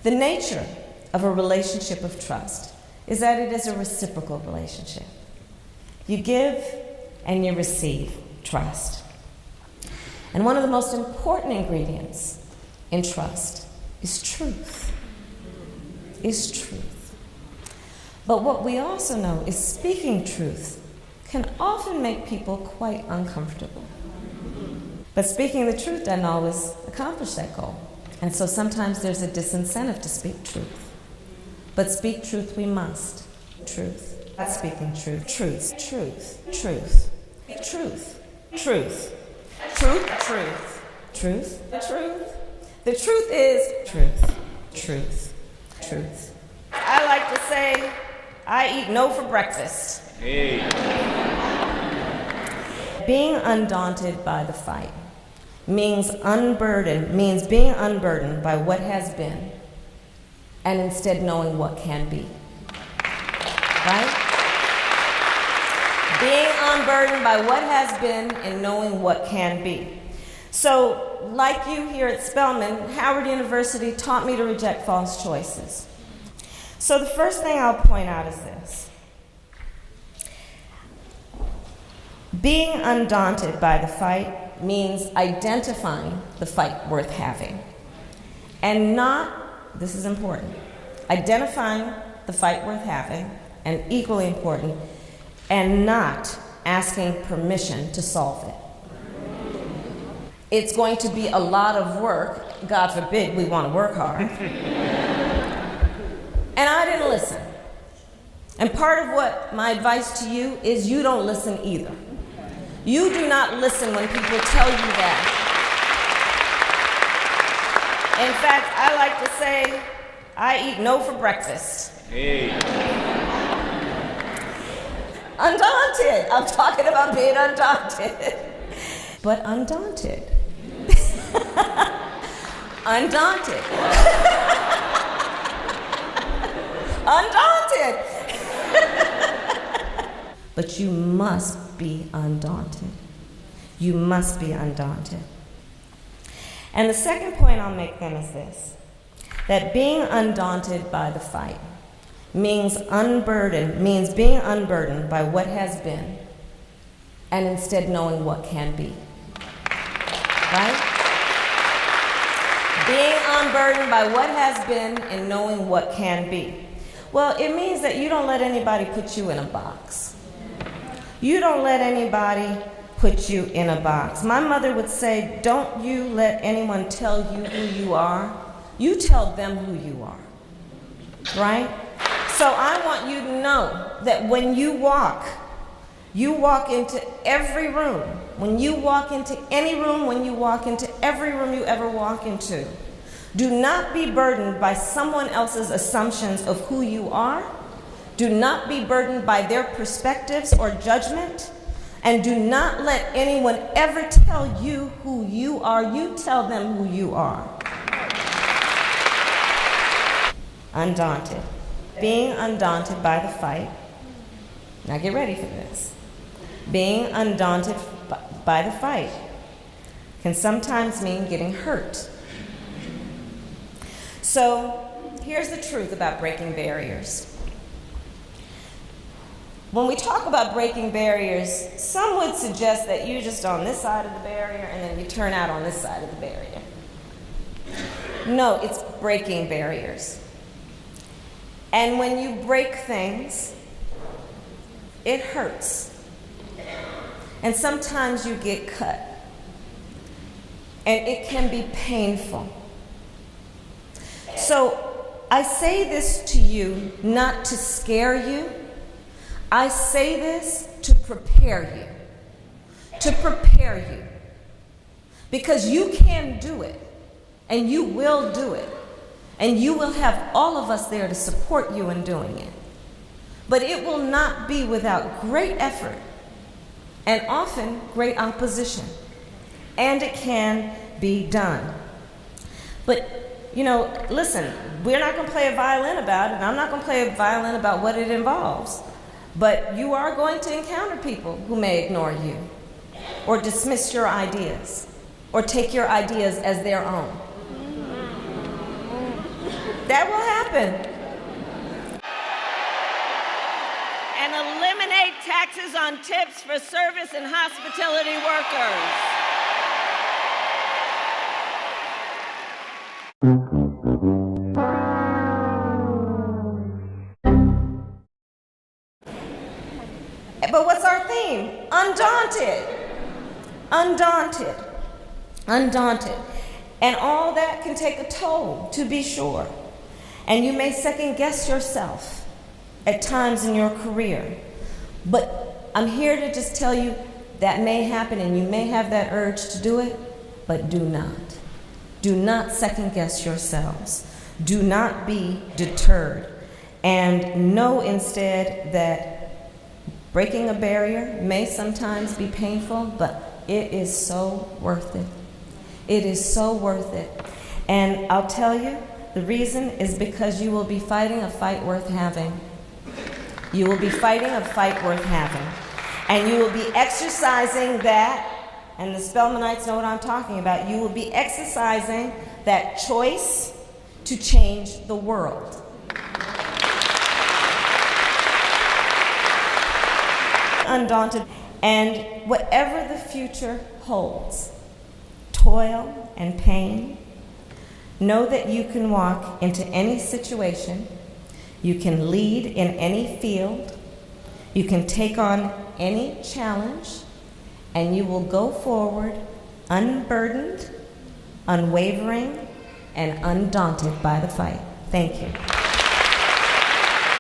The nature of a relationship of trust is that it is a reciprocal relationship. You give and you receive trust. And one of the most important ingredients in trust is truth. But what we also know is speaking truth can often make people quite uncomfortable. But speaking the truth doesn't always accomplish that goal. And so sometimes there's a disincentive to speak truth. But speak truth we must. Truth. Not speaking truth. Truth. Truth. Truth. Truth. Truth. Truth. Truth. Truth. Truth. The truth is truth. Truth. Truth. I like to say, I eat no for breakfast. Hey. Being undaunted by the fight means being unburdened by what has been and instead knowing what can be. Right? Being unburdened by what has been and knowing what can be. So, like you here at Spelman, Howard University taught me to reject false choices. So the first thing I'll point out is this. Being undaunted by the fight means identifying the fight worth having. And not, this is important, identifying the fight worth having, and equally important, and not asking permission to solve it. It's going to be a lot of work. God forbid we want to work hard. And I didn't listen. And part of what my advice to you is you don't listen either. You do not listen when people tell you that. In fact, I like to say, I eat no for breakfast. Hey. Undaunted. I'm talking about being undaunted. But undaunted. Undaunted. Undaunted. But you must be undaunted. You must be undaunted. And the second point I'll make then is this, that being undaunted by the fight means being unburdened by what has been and instead knowing what can be. Right? Being unburdened by what has been and knowing what can be. Well, it means that you don't let anybody put you in a box. You don't let anybody put you in a box. My mother would say, don't you let anyone tell you who you are. You tell them who you are. Right? So I want you to know that when you walk into every room. When you walk into any room, when you walk into every room you ever walk into, do not be burdened by someone else's assumptions of who you are. Do not be burdened by their perspectives or judgment. And do not let anyone ever tell you who you are. You tell them who you are. Undaunted. Being undaunted by the fight. Now get ready for this. Being undaunted by the fight can sometimes mean getting hurt. So here's the truth about breaking barriers. When we talk about breaking barriers, some would suggest that you're just on this side of the barrier and then you turn out on this side of the barrier. No, it's breaking barriers. And when you break things, it hurts. And sometimes you get cut. And it can be painful. So I say this to you not to scare you. I say this to prepare you. To prepare you. Because you can do it. And you will do it. And you will have all of us there to support you in doing it. But it will not be without great effort and often great opposition. And it can be done. But, listen, we're not going to play a violin about it, and I'm not going to play a violin about what it involves. But you are going to encounter people who may ignore you, or dismiss your ideas, or take your ideas as their own. That will happen. And eliminate taxes on tips for service and hospitality workers. But what's our theme? Undaunted. Undaunted. Undaunted. And all that can take a toll, to be sure. And you may second guess yourself at times in your career. But I'm here to just tell you that may happen and you may have that urge to do it, but do not. Do not second guess yourselves. Do not be deterred. And know instead that breaking a barrier may sometimes be painful, but it is so worth it. It is so worth it. And I'll tell you, the reason is because you will be fighting a fight worth having. You will be fighting a fight worth having. And you will be exercising that, and the Spelmanites know what I'm talking about, you will be exercising that choice to change the world. Undaunted, and whatever the future holds, toil and pain, know that you can walk into any situation, you can lead in any field, you can take on any challenge, and you will go forward unburdened, unwavering, and undaunted by the fight. Thank you.